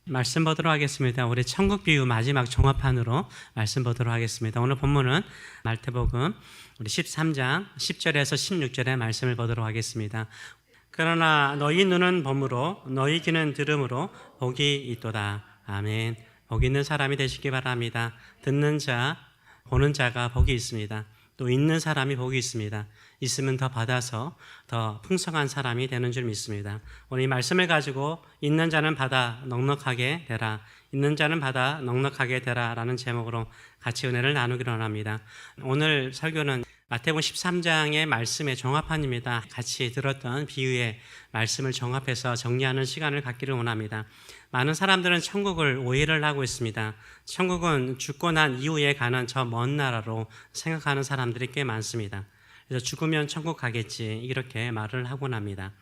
말씀 보도록 하겠습니다. 우리 천국 비유 마지막 종합판으로 말씀 보도록 하겠습니다. 오늘 본문은 마태복음 우리 13장 10절에서 16절의 말씀을 보도록 하겠습니다. 그러나 너희 눈은 범으로 너희 귀는 들음으로 복이 있도다. 아멘. 복 있는 사람이 되시기 바랍니다. 듣는 자, 보는 자가 복이 있습니다. 또 있는 사람이 복이 있습니다. 있으면 더 받아서 더 풍성한 사람이 되는 줄 믿습니다. 오늘 이 말씀을 가지고 있는 자는 받아 넉넉하게 되라, 있는 자는 받아 넉넉하게 되라 라는 제목으로 같이 은혜를 나누기로 합니다. 오늘 설교는 마태복음 13장의 말씀의 종합판입니다. 같이 들었던 비유의 말씀을 종합해서 정리하는 시간을 갖기를 원합니다. 많은 사람들은 천국을 오해를 하고 있습니다. 천국은 죽고 난 이후에 가는 저 먼 나라로 생각하는 사람들이 꽤 많습니다. 그래서 죽으면 천국 가겠지 이렇게 말을 하곤 합니다.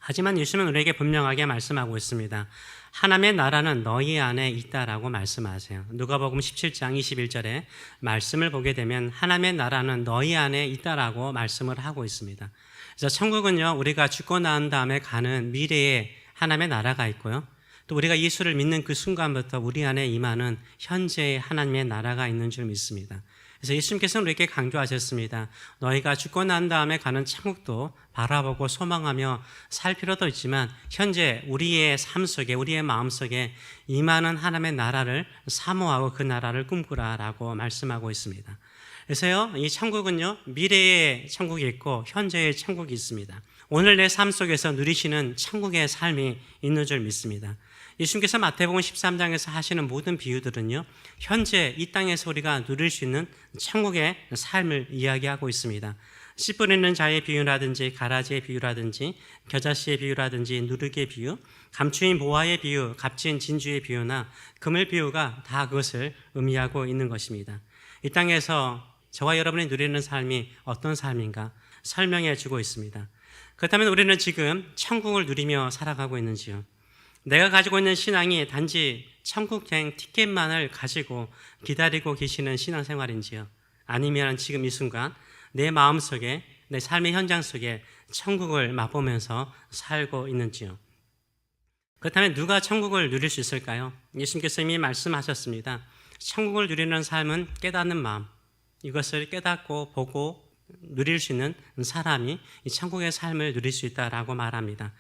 하지만 예수님은 우리에게 분명하게 말씀하고 있습니다. 하나님의 나라는 너희 안에 있다라고 말씀하세요. 누가복음 17장 21절에 말씀을 보게 되면 하나님의 나라는 너희 안에 있다라고 말씀을 하고 있습니다. 그래서 천국은요, 우리가 죽고 난 다음에 가는 미래에 하나님의 나라가 있고요, 또 우리가 예수를 믿는 그 순간부터 우리 안에 임하는 현재의 하나님의 나라가 있는 줄 믿습니다. 그래서 예수님께서는 우리에게 강조하셨습니다. 너희가 죽고 난 다음에 가는 천국도 바라보고 소망하며 살 필요도 있지만 현재 우리의 삶 속에, 우리의 마음 속에 임하는 하나님의 나라를 사모하고 그 나라를 꿈꾸라라고 말씀하고 있습니다. 그래서요, 이 천국은요, 미래의 천국이 있고 현재의 천국이 있습니다. 오늘 내 삶 속에서 누리시는 천국의 삶이 있는 줄 믿습니다. 예수님께서 마태복음 13장에서 하시는 모든 비유들은요, 현재 이 땅에서 우리가 누릴 수 있는 천국의 삶을 이야기하고 있습니다. 씨 뿌리는 자의 비유라든지 가라지의 비유라든지 겨자씨의 비유라든지 누룩의 비유, 감추인 보화의 비유, 값진 진주의 비유나 금의 비유가 다 그것을 의미하고 있는 것입니다. 이 땅에서 저와 여러분이 누리는 삶이 어떤 삶인가 설명해 주고 있습니다. 그렇다면 우리는 지금 천국을 누리며 살아가고 있는지요? 내가 가지고 있는 신앙이 단지 천국행 티켓만을 가지고 기다리고 계시는 신앙생활인지요? 아니면 지금 이 순간 내 마음속에, 내 삶의 현장 속에 천국을 맛보면서 살고 있는지요? 그렇다면 누가 천국을 누릴 수 있을까요? 예수님께서 이미 말씀하셨습니다. 천국을 누리는 삶은 깨닫는 마음, 이것을 깨닫고 보고 누릴 수 있는 사람이 이 천국의 삶을 누릴 수 있다라고 말합니다.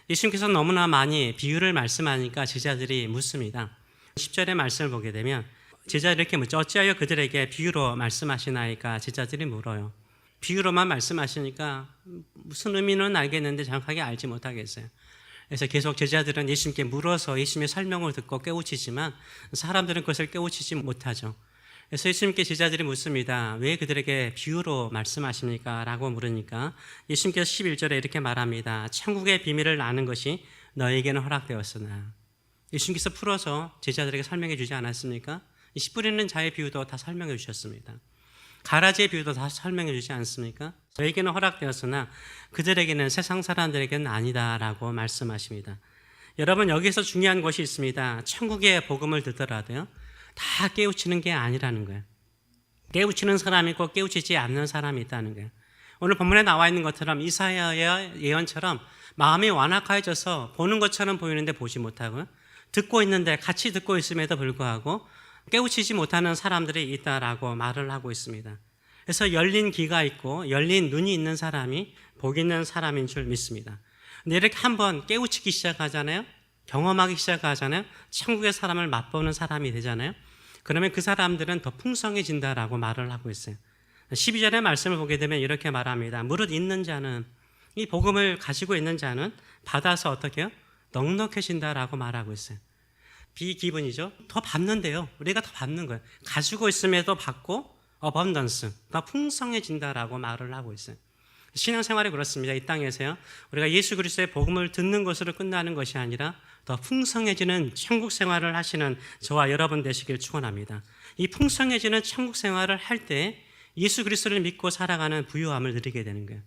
예수님께서 너무나 많이 비유를 말씀하니까 제자들이 묻습니다. 10절의 말씀을 보게 되면 제자들이 이렇게 묻죠. 어찌하여 그들에게 비유로 말씀하시나이까? 제자들이 물어요. 비유로만 말씀하시니까 무슨 의미는 알겠는데 정확하게 알지 못하겠어요. 그래서 계속 제자들은 예수님께 물어서 예수님의 설명을 듣고 깨우치지만 사람들은 그것을 깨우치지 못하죠. 그래서 예수님께 제자들이 묻습니다. 왜 그들에게 비유로 말씀하십니까? 라고 물으니까 예수님께서 11절에 이렇게 말합니다. 천국의 비밀을 아는 것이 너에게는 허락되었으나. 예수님께서 풀어서 제자들에게 설명해 주지 않았습니까? 이 씨 뿌리는 자의 비유도 다 설명해 주셨습니다. 가라지의 비유도 다 설명해 주지 않습니까? 너에게는 허락되었으나 그들에게는, 세상 사람들에게는 아니다라고 말씀하십니다. 여러분, 여기서 중요한 것이 있습니다. 천국의 복음을 듣더라도요, 다 깨우치는 게 아니라는 거예요. 깨우치는 사람이 있고 깨우치지 않는 사람이 있다는 거예요. 오늘 본문에 나와 있는 것처럼 이사야의 예언처럼 마음이 완악해져서 보는 것처럼 보이는데 보지 못하고요, 듣고 있는데 같이 듣고 있음에도 불구하고 깨우치지 못하는 사람들이 있다라고 말을 하고 있습니다. 그래서 열린 귀가 있고 열린 눈이 있는 사람이 복 있는 사람인 줄 믿습니다. 근데 이렇게 한번 깨우치기 시작하잖아요, 경험하기 시작하잖아요, 천국의 사람을 맛보는 사람이 되잖아요. 그러면 그 사람들은 더 풍성해진다라고 말을 하고 있어요. 12절의 말씀을 보게 되면 이렇게 말합니다. 무릇 있는 자는, 이 복음을 가지고 있는 자는 받아서 어떻게 해요? 넉넉해진다라고 말하고 있어요. 비기분이죠. 더 받는데요, 우리가 더 받는 거예요. 가지고 있음에도 받고 어번던스, 더 풍성해진다라고 말을 하고 있어요. 신앙생활이 그렇습니다. 이 땅에서요, 우리가 예수 그리스도의 복음을 듣는 것으로 끝나는 것이 아니라 더 풍성해지는 천국 생활을 하시는 저와 여러분 되시길 축원합니다. 이 풍성해지는 천국 생활을 할 때 예수 그리스도를 믿고 살아가는 부유함을 누리게 되는 거예요.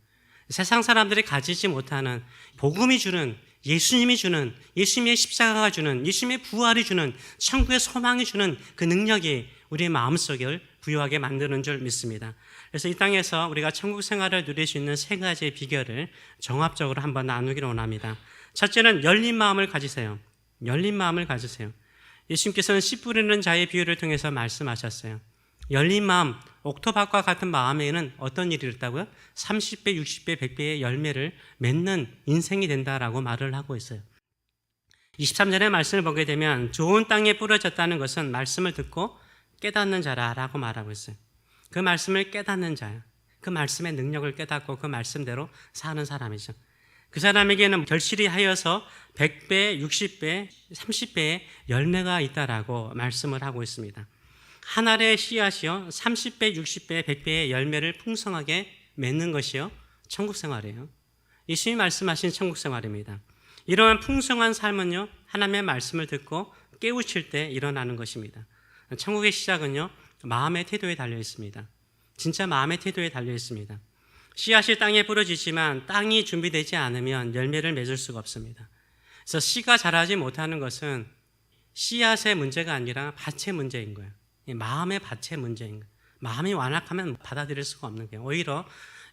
세상 사람들이 가지지 못하는, 복음이 주는, 예수님이 주는, 예수님의 십자가가 주는, 예수님의 부활이 주는, 천국의 소망이 주는 그 능력이 우리의 마음속을 부유하게 만드는 줄 믿습니다. 그래서 이 땅에서 우리가 천국 생활을 누릴 수 있는 세 가지의 비결을 종합적으로 한번 나누기로 원합니다. 첫째는 열린 마음을 가지세요. 열린 마음을 가지세요. 예수님께서는 씨 뿌리는 자의 비유를 통해서 말씀하셨어요. 열린 마음, 옥토밭과 같은 마음에는 어떤 일이 있다고요? 30배, 60배, 100배의 열매를 맺는 인생이 된다라고 말을 하고 있어요. 23절의 말씀을 보게 되면 좋은 땅에 뿌려졌다는 것은 말씀을 듣고 깨닫는 자라라고 말하고 있어요. 그 말씀을 깨닫는 자야. 그 말씀의 능력을 깨닫고 그 말씀대로 사는 사람이죠. 그 사람에게는 결실이 하여서 100배, 60배, 30배의 열매가 있다라고 말씀을 하고 있습니다. 한 알의 씨앗이요 30배, 60배, 100배의 열매를 풍성하게 맺는 것이요 천국 생활이에요. 예수님이 말씀하신 천국 생활입니다. 이러한 풍성한 삶은요 하나님의 말씀을 듣고 깨우칠 때 일어나는 것입니다. 천국의 시작은요 마음의 태도에 달려 있습니다. 진짜 마음의 태도에 달려 있습니다. 씨앗이 땅에 뿌려지지만 땅이 준비되지 않으면 열매를 맺을 수가 없습니다. 그래서 씨가 자라지 못하는 것은 씨앗의 문제가 아니라 밭의 문제인 거예요. 마음의 밭의 문제인 거예요. 마음이 완악하면 받아들일 수가 없는 거예요. 오히려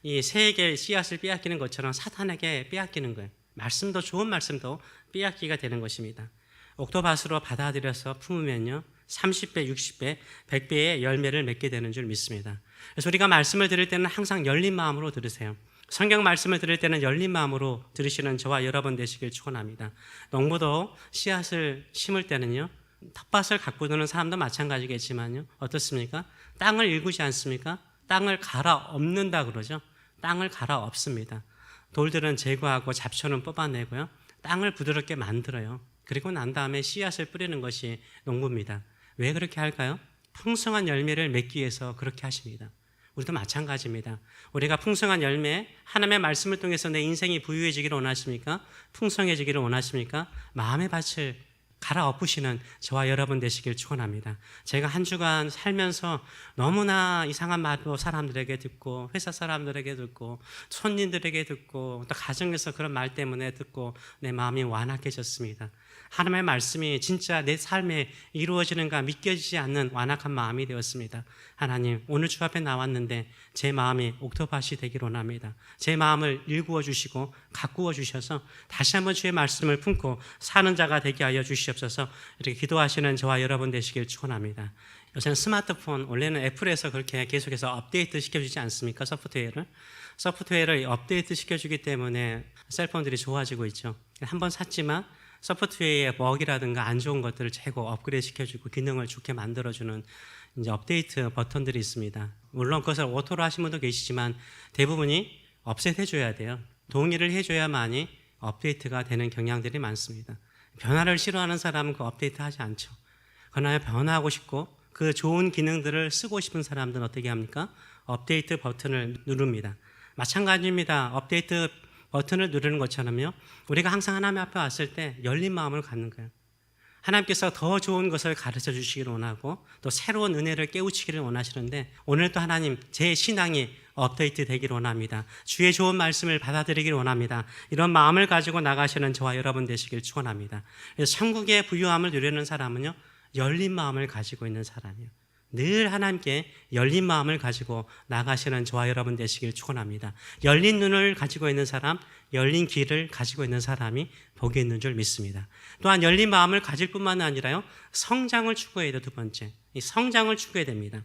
이 새에게 씨앗을 빼앗기는 것처럼 사탄에게 빼앗기는 거예요. 말씀도 좋은 말씀도 빼앗기가 되는 것입니다. 옥토밭으로 받아들여서 품으면요 30배, 60배, 100배의 열매를 맺게 되는 줄 믿습니다. 그래서 우리가 말씀을 들을 때는 항상 열린 마음으로 들으세요. 성경 말씀을 들을 때는 열린 마음으로 들으시는 저와 여러분 되시길 축원합니다. 농부도 씨앗을 심을 때는요 텃밭을 가꾸는 사람도 마찬가지겠지만요 어떻습니까? 땅을 일구지 않습니까? 땅을 갈아 엎는다 그러죠. 땅을 갈아 엎습니다. 돌들은 제거하고 잡초는 뽑아내고요 땅을 부드럽게 만들어요. 그리고 난 다음에 씨앗을 뿌리는 것이 농부입니다. 왜 그렇게 할까요? 풍성한 열매를 맺기 위해서 그렇게 하십니다. 우리도 마찬가지입니다. 우리가 풍성한 열매, 하나님의 말씀을 통해서 내 인생이 부유해지기를 원하십니까? 풍성해지기를 원하십니까? 마음의 밭을 갈아엎으시는 저와 여러분 되시길 축원합니다. 제가 한 주간 살면서 너무나 이상한 말도 사람들에게 듣고 회사 사람들에게 듣고 손님들에게 듣고 또 가정에서 그런 말 때문에 듣고 내 마음이 완악해졌습니다. 하나님의 말씀이 진짜 내 삶에 이루어지는가 믿겨지지 않는 완악한 마음이 되었습니다. 하나님, 오늘 주 앞에 나왔는데 제 마음이 옥토밭이 되기를 원합니다. 제 마음을 일구어 주시고 가꾸어 주셔서 다시 한번 주의 말씀을 품고 사는 자가 되게 하여 주시옵소서. 이렇게 기도하시는 저와 여러분 되시길 축원합니다. 요새는 스마트폰, 원래는 애플에서 그렇게 계속해서 업데이트 시켜주지 않습니까? 소프트웨어를 업데이트 시켜주기 때문에 셀폰들이 좋아지고 있죠. 한번 샀지만 소프트웨어의 버그라든가 안 좋은 것들을 재고 업그레이드 시켜주고 기능을 좋게 만들어주는 이제 업데이트 버튼들이 있습니다. 물론 그것을 오토로 하신 분도 계시지만 대부분이 업셋해줘야 돼요. 동의를 해줘야만이 업데이트가 되는 경향들이 많습니다. 변화를 싫어하는 사람은 그 업데이트 하지 않죠. 그러나 변화하고 싶고 그 좋은 기능들을 쓰고 싶은 사람들은 어떻게 합니까? 업데이트 버튼을 누릅니다. 마찬가지입니다. 업데이트 버튼을 누르는 것처럼요. 우리가 항상 하나님 앞에 왔을 때 열린 마음을 갖는 거예요. 하나님께서 더 좋은 것을 가르쳐 주시기를 원하고 또 새로운 은혜를 깨우치기를 원하시는데 오늘도 하나님 제 신앙이 업데이트 되기를 원합니다. 주의 좋은 말씀을 받아들이기를 원합니다. 이런 마음을 가지고 나가시는 저와 여러분 되시길 축원합니다. 그래서 천국의 부유함을 누리는 사람은요. 열린 마음을 가지고 있는 사람이에요. 늘 하나님께 열린 마음을 가지고 나가시는 저와 여러분 되시길 축원합니다. 열린 눈을 가지고 있는 사람, 열린 귀를 가지고 있는 사람이 복이 있는 줄 믿습니다. 또한 열린 마음을 가질 뿐만 아니라요. 성장을 추구해야 돼요. 두 번째. 이 성장을 추구해야 됩니다.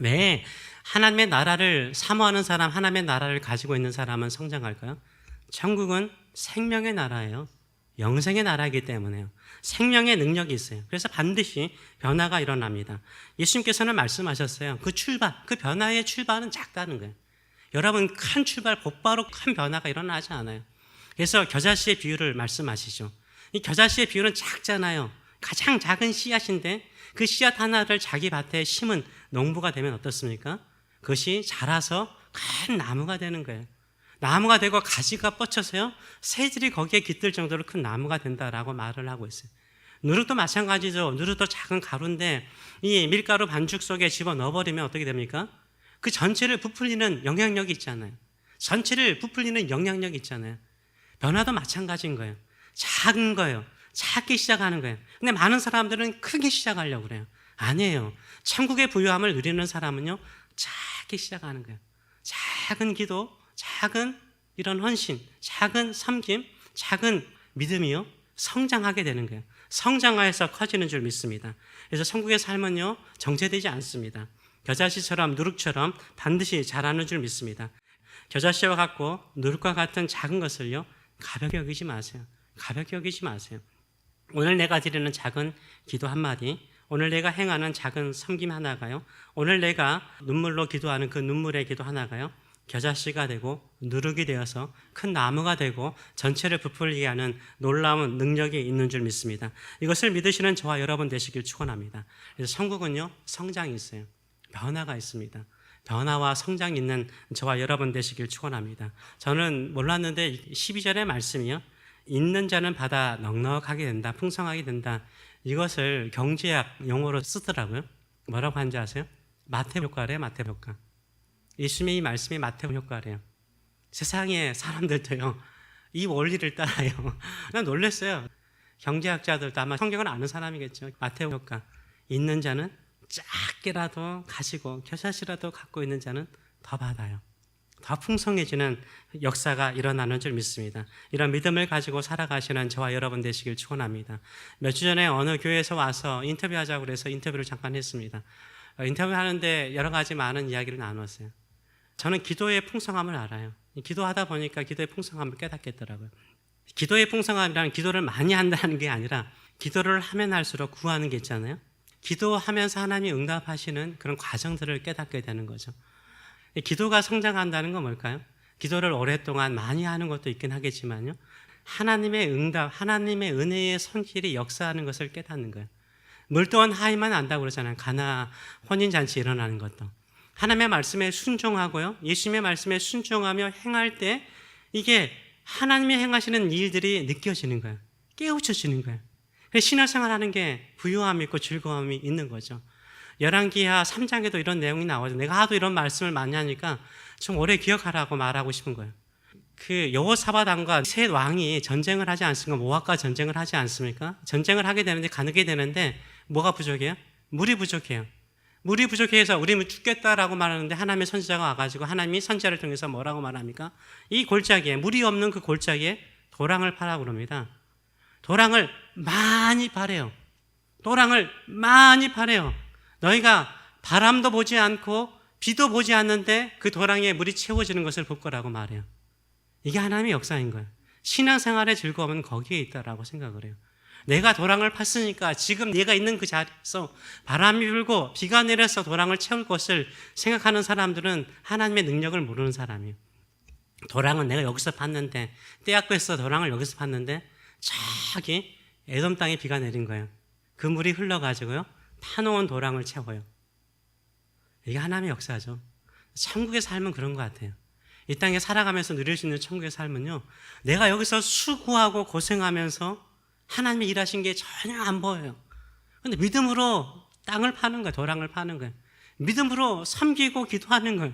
왜 하나님의 나라를 사모하는 사람, 하나님의 나라를 가지고 있는 사람은 성장할까요? 천국은 생명의 나라예요. 영생의 나라이기 때문에요. 생명의 능력이 있어요. 그래서 반드시 변화가 일어납니다. 예수님께서는 말씀하셨어요. 그 출발, 그 변화의 출발은 작다는 거예요. 여러분 큰 출발, 곧바로 큰 변화가 일어나지 않아요. 그래서 겨자씨의 비유를 말씀하시죠. 이 겨자씨의 비유는 작잖아요. 가장 작은 씨앗인데 그 씨앗 하나를 자기 밭에 심은 농부가 되면 어떻습니까? 그것이 자라서 큰 나무가 되는 거예요. 나무가 되고 가지가 뻗쳐서요 새들이 거기에 깃들 정도로 큰 나무가 된다라고 말을 하고 있어요. 누룩도 마찬가지죠. 누룩도 작은 가루인데 이 밀가루 반죽 속에 집어넣어버리면 어떻게 됩니까? 그 전체를 부풀리는 영향력이 있잖아요. 전체를 부풀리는 영향력이 있잖아요. 변화도 마찬가지인 거예요. 작은 거예요. 작게 시작하는 거예요. 근데 많은 사람들은 크게 시작하려고 그래요. 아니에요. 천국의 부유함을 누리는 사람은요 작게 시작하는 거예요. 작은 기도, 작은 이런 헌신, 작은 섬김, 작은 믿음이요 성장하게 되는 거예요. 성장하여서 커지는 줄 믿습니다. 그래서 천국의 삶은요, 정체되지 않습니다. 겨자씨처럼 누룩처럼 반드시 자라는 줄 믿습니다. 겨자씨와 같고 누룩과 같은 작은 것을요, 가볍게 여기지 마세요. 가볍게 여기지 마세요. 오늘 내가 드리는 작은 기도 한마디, 오늘 내가 행하는 작은 섬김 하나가요, 오늘 내가 눈물로 기도하는 그 눈물의 기도 하나가요, 겨자씨가 되고 누룩이 되어서 큰 나무가 되고 전체를 부풀리게 하는 놀라운 능력이 있는 줄 믿습니다. 이것을 믿으시는 저와 여러분 되시길 축원합니다. 그래서 천국은요, 성장이 있어요. 변화가 있습니다. 변화와 성장이 있는 저와 여러분 되시길 축원합니다. 저는 몰랐는데 12절의 말씀이요, 있는 자는 받아 넉넉하게 된다, 풍성하게 된다, 이것을 경제학 용어로 쓰더라고요. 뭐라고 하는지 아세요? 마태효과래요. 마태효과. 예수님의 이 말씀이 마태효과래요. 세상의 사람들도요, 이 원리를 따라요. 난 놀랐어요. 경제학자들도 아마 성경을 아는 사람이겠죠. 마태효과. 있는 자는 작게라도 가지고 겨자씨라도 갖고 있는 자는 더 받아요. 더 풍성해지는 역사가 일어나는 줄 믿습니다. 이런 믿음을 가지고 살아가시는 저와 여러분 되시길 축원합니다. 몇 주 전에 어느 교회에서 와서 인터뷰하자고 그래서 인터뷰를 잠깐 했습니다. 인터뷰하는데 여러 가지 많은 이야기를 나눴어요. 저는 기도의 풍성함을 알아요. 기도하다 보니까 기도의 풍성함을 깨닫겠더라고요. 기도의 풍성함이란 기도를 많이 한다는 게 아니라 기도를 하면 할수록 구하는 게 있잖아요. 기도하면서 하나님이 응답하시는 그런 과정들을 깨닫게 되는 거죠. 기도가 성장한다는 건 뭘까요? 기도를 오랫동안 많이 하는 것도 있긴 하겠지만요, 하나님의 응답, 하나님의 은혜의 손길이 역사하는 것을 깨닫는 거예요. 물동안 하이만 안다고 그러잖아요. 가나 혼인잔치 일어나는 것도. 하나님의 말씀에 순종하고요, 예수님의 말씀에 순종하며 행할 때 이게 하나님이 행하시는 일들이 느껴지는 거예요. 깨우쳐지는 거예요. 그래서 신앙생활하는 게 부유함이 있고 즐거움이 있는 거죠. 열왕기하 3장에도 이런 내용이 나오죠. 내가 하도 이런 말씀을 많이 하니까 좀 오래 기억하라고 말하고 싶은 거예요. 그 여호사밧 왕과 세 왕이 전쟁을 하지 않습니까? 모압과 전쟁을 하지 않습니까? 전쟁을 하게 되는데, 가게 되는데 뭐가 부족해요? 물이 부족해요. 물이 부족해서 우리는 죽겠다라고 말하는데 하나님의 선지자가 와가지고 하나님이 선지자를 통해서 뭐라고 말합니까? 이 골짜기에, 물이 없는 그 골짜기에 도랑을 파라고 그럽니다. 도랑을 많이 파래요. 도랑을 많이 파래요. 너희가 바람도 보지 않고 비도 보지 않는데 그 도랑에 물이 채워지는 것을 볼 거라고 말해요. 이게 하나님의 역사인 거예요. 신앙생활의 즐거움은 거기에 있다라고 생각을 해요. 내가 도랑을 팠으니까 지금 내가 있는 그 자리에서 바람이 불고 비가 내려서 도랑을 채울 것을 생각하는 사람들은 하나님의 능력을 모르는 사람이에요. 도랑은 내가 여기서 팠는데, 떼약볕에서 도랑을 여기서 팠는데 저기 에돔 땅에 비가 내린 거예요. 그 물이 흘러가지고요, 파놓은 도랑을 채워요. 이게 하나님의 역사죠. 천국의 삶은 그런 것 같아요. 이 땅에 살아가면서 누릴 수 있는 천국의 삶은요, 내가 여기서 수고하고 고생하면서 하나님이 일하신 게 전혀 안 보여요. 근데 믿음으로 땅을 파는 거예요. 도랑을 파는 거예요. 믿음으로 섬기고 기도하는 거예요.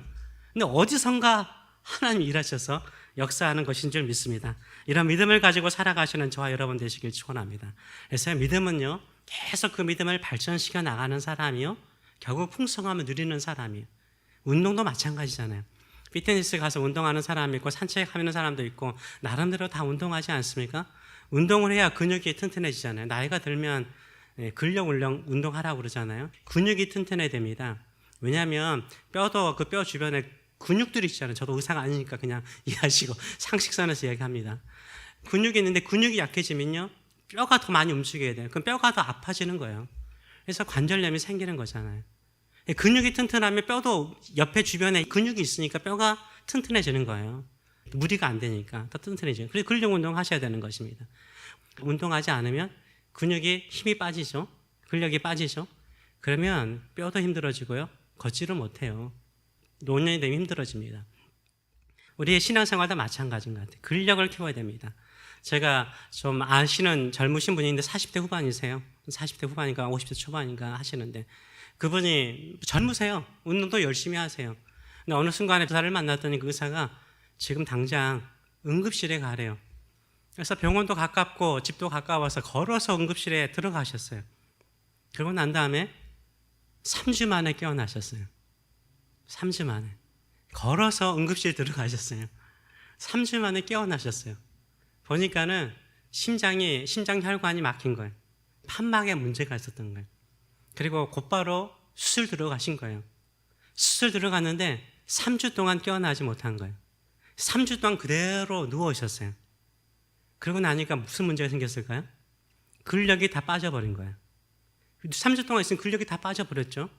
근데 어디선가 하나님이 일하셔서 역사하는 것인 줄 믿습니다. 이런 믿음을 가지고 살아가시는 저와 여러분 되시길 축원합니다. 그래서 믿음은요, 계속 그 믿음을 발전시켜 나가는 사람이요, 결국 풍성함을 누리는 사람이에요. 운동도 마찬가지잖아요. 피트니스 가서 운동하는 사람이 있고 산책하는 사람도 있고 나름대로 다 운동하지 않습니까? 운동을 해야 근육이 튼튼해지잖아요. 나이가 들면 근력 운동하라고 그러잖아요. 근육이 튼튼해야 됩니다. 왜냐하면 뼈도 그 뼈 주변에 근육들이 있잖아요. 저도 의사가 아니니까 그냥 이해하시고 상식선에서 이야기합니다. 근육이 있는데 근육이 약해지면요, 뼈가 더 많이 움직여야 돼요. 그럼 뼈가 더 아파지는 거예요. 그래서 관절염이 생기는 거잖아요. 근육이 튼튼하면 뼈도 옆에 주변에 근육이 있으니까 뼈가 튼튼해지는 거예요. 무리가 안 되니까 더 튼튼해져요. 그래서 근력 운동 하셔야 되는 것입니다. 운동하지 않으면 근육이 힘이 빠지죠. 근력이 빠지죠. 그러면 뼈도 힘들어지고요, 걷지를 못해요. 노년이 되면 힘들어집니다. 우리의 신앙생활도 마찬가지인 것 같아요. 근력을 키워야 됩니다. 제가 좀 아시는 젊으신 분이 있는데 40대 후반이세요. 40대 후반인가 50대 초반인가 하시는데, 그분이 젊으세요. 운동도 열심히 하세요. 근데 어느 순간에 의사를 만났더니 그 의사가 지금 당장 응급실에 가래요. 그래서 병원도 가깝고 집도 가까워서 걸어서 응급실에 들어가셨어요. 그러고 난 다음에 3주 만에 깨어나셨어요. 3주 만에. 걸어서 응급실 들어가셨어요. 3주 만에 깨어나셨어요. 보니까는 심장 혈관이 막힌 거예요. 판막에 문제가 있었던 거예요. 그리고 곧바로 수술 들어가신 거예요. 수술 들어갔는데 3주 동안 깨어나지 못한 거예요. 3주 동안 그대로 누워있었어요. 그러고 나니까 무슨 문제가 생겼을까요? 근력이 다 빠져버린 거예요. 3주 동안 있으면 근력이 다 빠져버렸죠.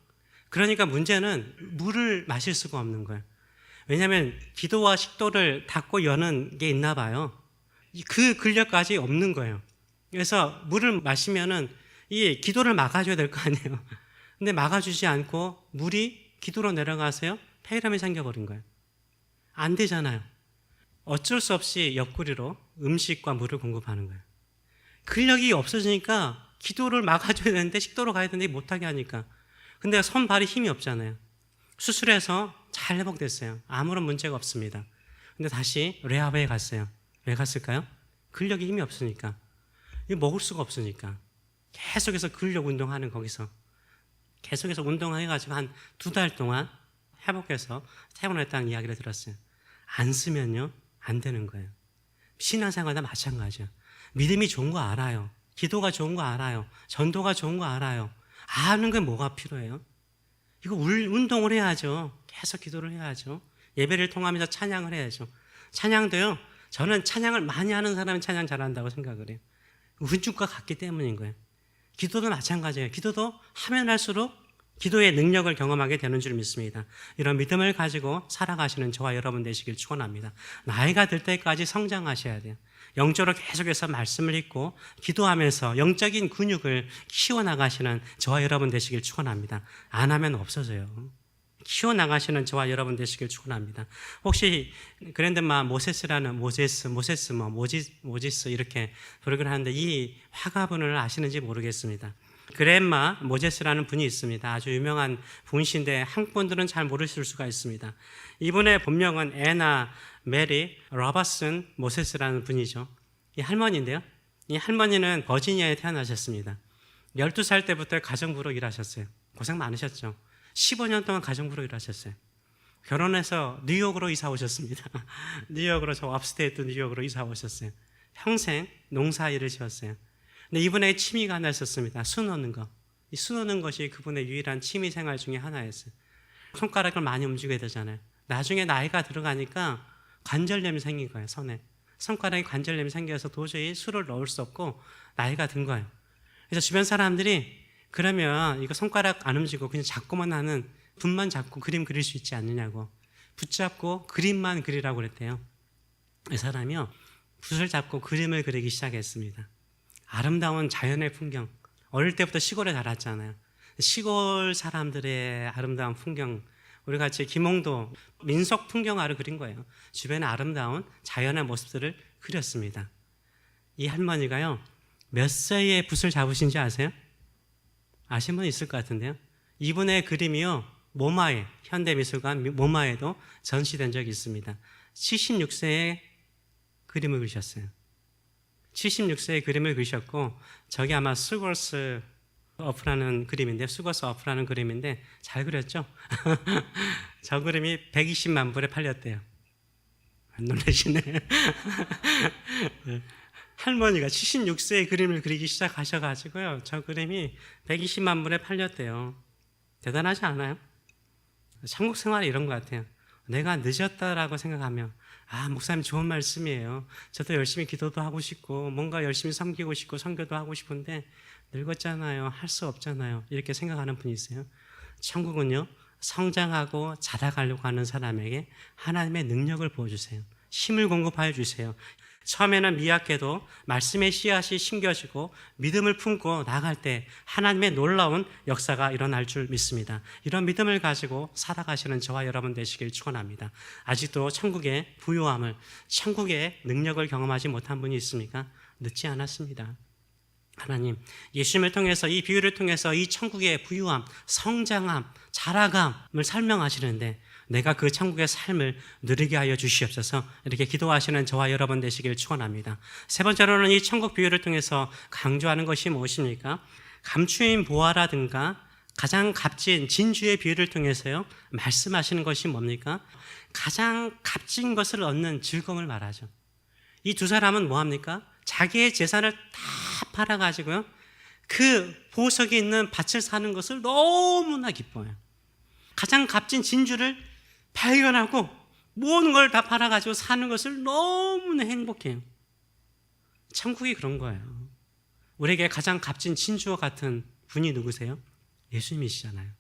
그러니까 문제는 물을 마실 수가 없는 거예요. 왜냐하면 기도와 식도를 닫고 여는 게 있나 봐요. 그 근력까지 없는 거예요. 그래서 물을 마시면은 이 기도를 막아줘야 될 거 아니에요. 근데 막아주지 않고 물이 기도로 내려가서요, 폐렴이 생겨버린 거예요. 안 되잖아요. 어쩔 수 없이 옆구리로 음식과 물을 공급하는 거예요. 근력이 없어지니까 기도를 막아줘야 되는데 식도로 가야 되는데 못하게 하니까. 근데 손, 발이 힘이 없잖아요. 수술해서 잘 회복됐어요. 아무런 문제가 없습니다. 근데 다시 레하브에 갔어요. 왜 갔을까요? 근력이 힘이 없으니까. 이거 먹을 수가 없으니까. 계속해서 근력 운동하는 거기서. 계속해서 운동해가지고 한 2달 동안 회복해서 퇴원했다는 이야기를 들었어요. 안 쓰면요, 안 되는 거예요. 신앙생활도 마찬가지예요. 믿음이 좋은 거 알아요. 기도가 좋은 거 알아요. 전도가 좋은 거 알아요. 아는 게 뭐가 필요해요? 이거 운동을 해야죠. 계속 기도를 해야죠. 예배를 통하면서 찬양을 해야죠. 찬양도요, 저는 찬양을 많이 하는 사람은 찬양 잘한다고 생각을 해요. 은축과 같기 때문인 거예요. 기도도 마찬가지예요. 기도도 하면 할수록 기도의 능력을 경험하게 되는 줄 믿습니다. 이런 믿음을 가지고 살아가시는 저와 여러분 되시길 축원합니다. 나이가 들 때까지 성장하셔야 돼요. 영적으로 계속해서 말씀을 읽고 기도하면서 영적인 근육을 키워나가시는 저와 여러분 되시길 축원합니다. 안 하면 없어져요. 키워나가시는 저와 여러분 되시길 축원합니다. 혹시 그랜드마 모세스라는 모지스 이렇게 부르긴 하는데 이 화가분을 아시는지 모르겠습니다. 그랜마 모제스라는 분이 있습니다. 아주 유명한 분이신데 한국 분들은 잘 모르실 수가 있습니다. 이분의 본명은 애나 메리 로버슨 모세스라는 분이죠. 이 할머니인데요. 이 할머니는 버지니아에 태어나셨습니다. 12살 때부터 가정부로 일하셨어요. 고생 많으셨죠. 15년 동안 가정부로 일하셨어요. 결혼해서 뉴욕으로 이사 오셨습니다. 뉴욕으로, 저 업스테이트 뉴욕으로 이사 오셨어요. 평생 농사일을 지었어요. 근데 이분의 취미가 하나 있었습니다. 수놓는 거. 이 수놓는 것이 그분의 유일한 취미 생활 중에 하나였어요. 손가락을 많이 움직여야 되잖아요. 나중에 나이가 들어가니까 관절염이 생긴 거예요, 손에. 손가락에 관절염이 생겨서 도저히 수를 넣을 수 없고 나이가 든 거예요. 그래서 주변 사람들이 그러면 이거 손가락 안 움직이고 그냥 잡고만 하는, 붓만 잡고 그림 그릴 수 있지 않느냐고. 붙잡고 그림만 그리라고 그랬대요. 이 사람이요, 붓을 잡고 그림을 그리기 시작했습니다. 아름다운 자연의 풍경. 어릴 때부터 시골에 자랐잖아요. 시골 사람들의 아름다운 풍경, 우리 같이 김홍도 민속 풍경화를 그린 거예요. 주변에 아름다운 자연의 모습들을 그렸습니다. 이 할머니가요, 몇 세에 붓을 잡으신지 아세요? 아시는 분 있을 것 같은데요. 이분의 그림이요, 모마에, 현대미술관 모마에도 전시된 적이 있습니다. 76세에 그림을 그리셨어요. 76세에 그림을 그리셨고, 저게 아마 수거스 어프라는 그림인데, 수거스 어프라는 그림인데 잘 그렸죠? 저 그림이 120만 불에 팔렸대요. 안 놀라시네. 할머니가 76세에 그림을 그리기 시작하셔가지고요, 저 그림이 120만 불에 팔렸대요. 대단하지 않아요? 천국 생활이 이런 것 같아요. 내가 늦었다라고 생각하면, 목사님 좋은 말씀이에요. 저도 열심히 기도도 하고 싶고 뭔가 열심히 섬기고 싶고 선교도 하고 싶은데 늙었잖아요. 할 수 없잖아요. 이렇게 생각하는 분이 있어요. 천국은요, 성장하고 자라가려고 하는 사람에게 하나님의 능력을 부어주세요. 힘을 공급하여 주세요. 처음에는 미약해도 말씀의 씨앗이 심겨지고 믿음을 품고 나갈 때 하나님의 놀라운 역사가 일어날 줄 믿습니다. 이런 믿음을 가지고 살아가시는 저와 여러분 되시길 축원합니다. 아직도 천국의 부요함을, 천국의 능력을 경험하지 못한 분이 있습니까? 늦지 않았습니다. 하나님, 예수님을 통해서, 이 비유를 통해서 이 천국의 부유함, 성장함, 자라감을 설명하시는데 내가 그 천국의 삶을 누리게 하여 주시옵소서. 이렇게 기도하시는 저와 여러분 되시길 축원합니다. 세 번째로는 이 천국 비유를 통해서 강조하는 것이 무엇입니까? 감추인 보화라든가 가장 값진 진주의 비유를 통해서요, 말씀하시는 것이 뭡니까? 가장 값진 것을 얻는 즐거움을 말하죠. 이 두 사람은 뭐합니까? 자기의 재산을 다 팔아가지고요, 그 보석이 있는 밭을 사는 것을 너무나 기뻐해요. 가장 값진 진주를 발견하고 모든 걸 다 팔아가지고 사는 것을 너무나 행복해요. 천국이 그런 거예요. 우리에게 가장 값진 진주와 같은 분이 누구세요? 예수님이시잖아요.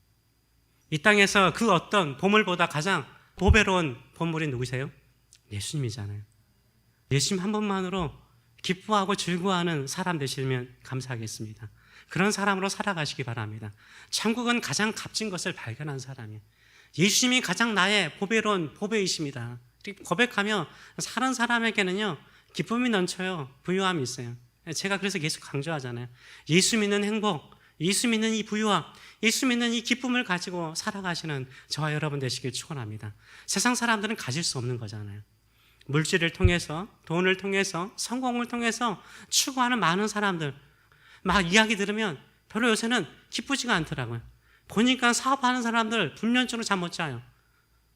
이 땅에서 그 어떤 보물보다 가장 보배로운 보물이 누구세요? 예수님이잖아요. 예수님 한 분만으로 기뻐하고 즐거워하는 사람 되시면 감사하겠습니다. 그런 사람으로 살아가시기 바랍니다. 천국은 가장 값진 것을 발견한 사람이에요. 예수님이 가장 나의 보배로운 보배이십니다. 고백하며 사는 사람에게는요, 기쁨이 넘쳐요. 부유함이 있어요. 제가 그래서 계속 강조하잖아요. 예수 믿는 행복, 예수 믿는 이 부유함, 예수 믿는 이 기쁨을 가지고 살아가시는 저와 여러분 되시길 축원합니다. 세상 사람들은 가질 수 없는 거잖아요. 물질을 통해서, 돈을 통해서, 성공을 통해서 추구하는 많은 사람들 막 이야기 들으면 별로 요새는 기쁘지가 않더라고요. 보니까 사업하는 사람들 불면증으로 잠 못 자요.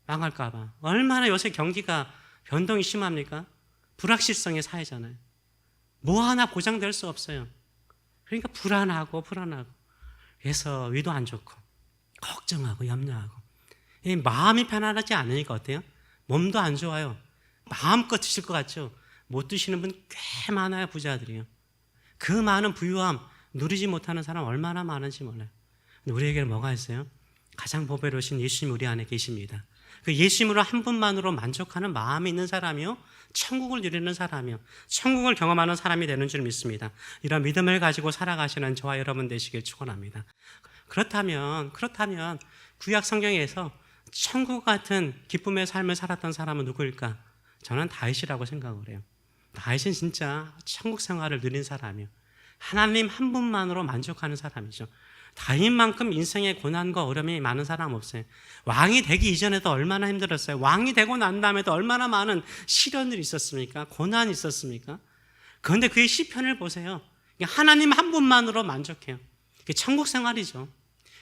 망할까 봐. 얼마나 요새 경기가 변동이 심합니까? 불확실성의 사회잖아요. 뭐 하나 보장될 수 없어요. 그러니까 불안하고 그래서 위도 안 좋고 걱정하고 염려하고 마음이 편안하지 않으니까 어때요? 몸도 안 좋아요. 마음껏 드실 것 같죠? 못 드시는 분 꽤 많아요. 부자들이요. 그 많은 부유함 누리지 못하는 사람 얼마나 많은지 몰라요. 근데 우리에게는 뭐가 있어요? 가장 보배로우신 예수님 우리 안에 계십니다. 그 예수님으로 한 분만으로 만족하는 마음이 있는 사람이요, 천국을 누리는 사람이요, 천국을 경험하는 사람이 되는 줄 믿습니다. 이런 믿음을 가지고 살아가시는 저와 여러분 되시길 축원합니다. 그렇다면 구약 성경에서 천국 같은 기쁨의 삶을 살았던 사람은 누구일까? 저는 다윗이라고 생각을 해요. 다윗은 진짜 천국 생활을 누린 사람이에요. 하나님 한 분만으로 만족하는 사람이죠. 다윗만큼 인생의 고난과 어려움이 많은 사람 없어요. 왕이 되기 이전에도 얼마나 힘들었어요. 왕이 되고 난 다음에도 얼마나 많은 시련들이 있었습니까? 고난이 있었습니까? 그런데 그의 시편을 보세요. 하나님 한 분만으로 만족해요. 이게 천국 생활이죠.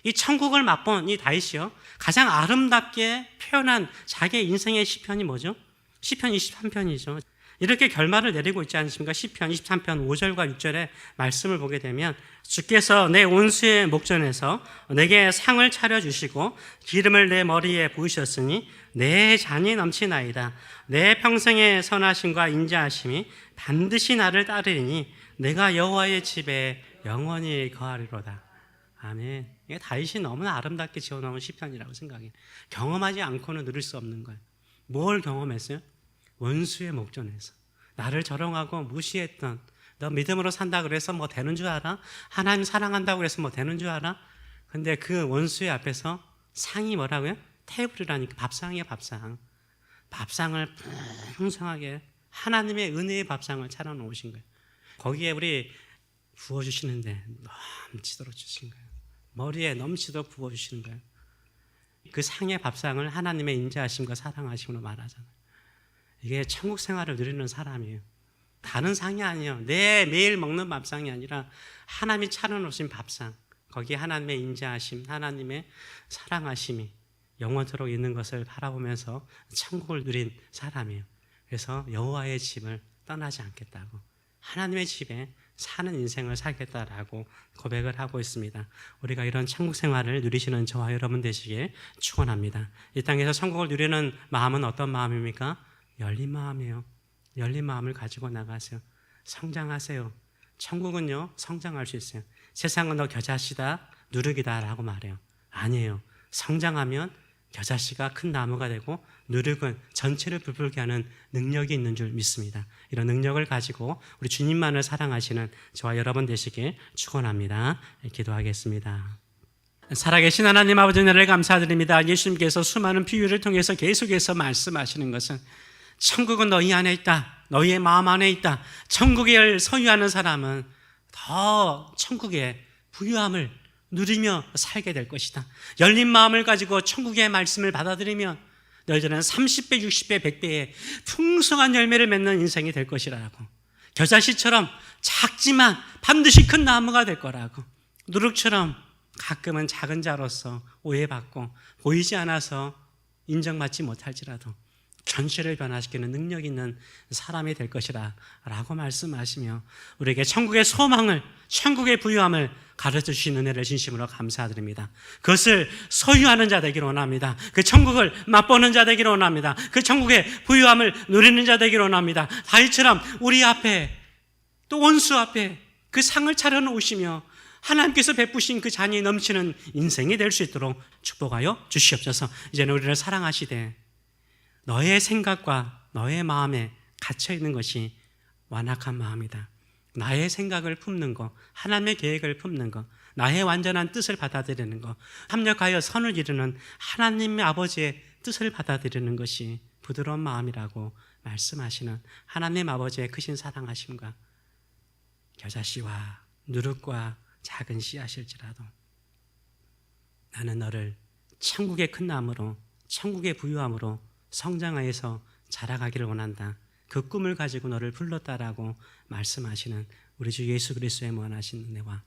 이 천국을 맛본 이 다윗이요, 가장 아름답게 표현한 자기의 인생의 시편이 뭐죠? 시편 23편이죠. 이렇게 결말을 내리고 있지 않습니까? 시편 23편 5절과 6절의 말씀을 보게 되면, 주께서 내 온수의 목전에서 내게 상을 차려주시고 기름을 내 머리에 부으셨으니 내 잔이 넘치나이다. 내 평생의 선하심과 인자하심이 반드시 나를 따르리니 내가 여호와의 집에 영원히 거하리로다. 아멘. 이게 다윗이 너무나 아름답게 지어놓은 시편이라고 생각해요. 경험하지 않고는 누릴 수 없는 거예요. 뭘 경험했어요? 원수의 목전에서 나를 조롱하고 무시했던, 너 믿음으로 산다 그래서 뭐 되는 줄 알아? 하나님 사랑한다고 그래서 뭐 되는 줄 알아? 근데 그 원수의 앞에서 상이 뭐라고요? 테이블이라니까. 밥상이에요. 밥상을 풍성하게 하나님의 은혜의 밥상을 차려놓으신 거예요. 거기에 우리 부어주시는데 넘치도록 주신 거예요. 머리에 넘치도록 부어주시는 거예요. 그 상의 밥상을 하나님의 인자하심과 사랑하심으로 말하잖아요. 이게 천국 생활을 누리는 사람이에요. 다른 상이 아니에요. 내 매일 먹는 밥상이 아니라 하나님이 차려놓으신 밥상, 거기에 하나님의 인자하심, 하나님의 사랑하심이 영원토록 있는 것을 바라보면서 천국을 누린 사람이에요. 그래서 여호와의 집을 떠나지 않겠다고, 하나님의 집에 사는 인생을 살겠다라고 고백을 하고 있습니다. 우리가 이런 천국 생활을 누리시는 저와 여러분 되시길 축원합니다. 이 땅에서 천국을 누리는 마음은 어떤 마음입니까? 열린 마음이에요. 열린 마음을 가지고 나가세요. 성장하세요. 천국은요, 성장할 수 있어요. 세상은 너 겨자씨다, 누룩이다 라고 말해요. 아니에요. 성장하면 겨자씨가 큰 나무가 되고 누룩은 전체를 불풀게 하는 능력이 있는 줄 믿습니다. 이런 능력을 가지고 우리 주님만을 사랑하시는 저와 여러분 되시길 축원합니다. 기도하겠습니다. 살아계신 하나님 아버지, 은혜를 감사드립니다. 예수님께서 수많은 비유를 통해서 계속해서 말씀하시는 것은 천국은 너희 안에 있다, 너희의 마음 안에 있다. 천국을 소유하는 사람은 더 천국의 부유함을 누리며 살게 될 것이다. 열린 마음을 가지고 천국의 말씀을 받아들이면 너희들은 30배, 60배, 100배의 풍성한 열매를 맺는 인생이 될 것이라고. 겨자씨처럼 작지만 반드시 큰 나무가 될 거라고. 누룩처럼 가끔은 작은 자로서 오해받고 보이지 않아서 인정받지 못할지라도 전체를 변화시키는 능력 있는 사람이 될 것이라 라고 말씀하시며 우리에게 천국의 소망을, 천국의 부유함을 가르쳐 주신 은혜를 진심으로 감사드립니다. 그것을 소유하는 자 되기를 원합니다. 그 천국을 맛보는 자 되기를 원합니다. 그 천국의 부유함을 누리는 자 되기를 원합니다. 다윗처럼 우리 앞에 또 원수 앞에 그 상을 차려놓으시며 하나님께서 베푸신 그 잔이 넘치는 인생이 될 수 있도록 축복하여 주시옵소서. 이제는 우리를 사랑하시되 너의 생각과 너의 마음에 갇혀있는 것이 완악한 마음이다. 나의 생각을 품는 것, 하나님의 계획을 품는 것, 나의 완전한 뜻을 받아들이는 것, 합력하여 선을 이루는 하나님의 아버지의 뜻을 받아들이는 것이 부드러운 마음이라고 말씀하시는 하나님 아버지의 크신 사랑하심과 겨자씨와 누룩과 작은 씨앗일지라도 나는 너를 천국의 큰 나무로, 천국의 부유함으로 성장하여서 자라가기를 원한다. 그 꿈을 가지고 너를 불렀다라고 말씀하시는 우리 주 예수 그리스도의 무한하신 은혜와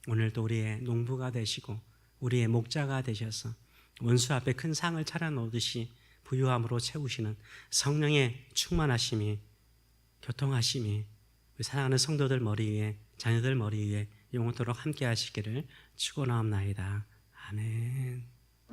오늘도 우리의 농부가 되시고 우리의 목자가 되셔서 원수 앞에 큰 상을 차려놓듯이 부유함으로 채우시는 성령의 충만하심이, 교통하심이 우리 사랑하는 성도들 머리 위에, 자녀들 머리 위에 영원토록 함께 하시기를 축원하옵나이다. 아멘.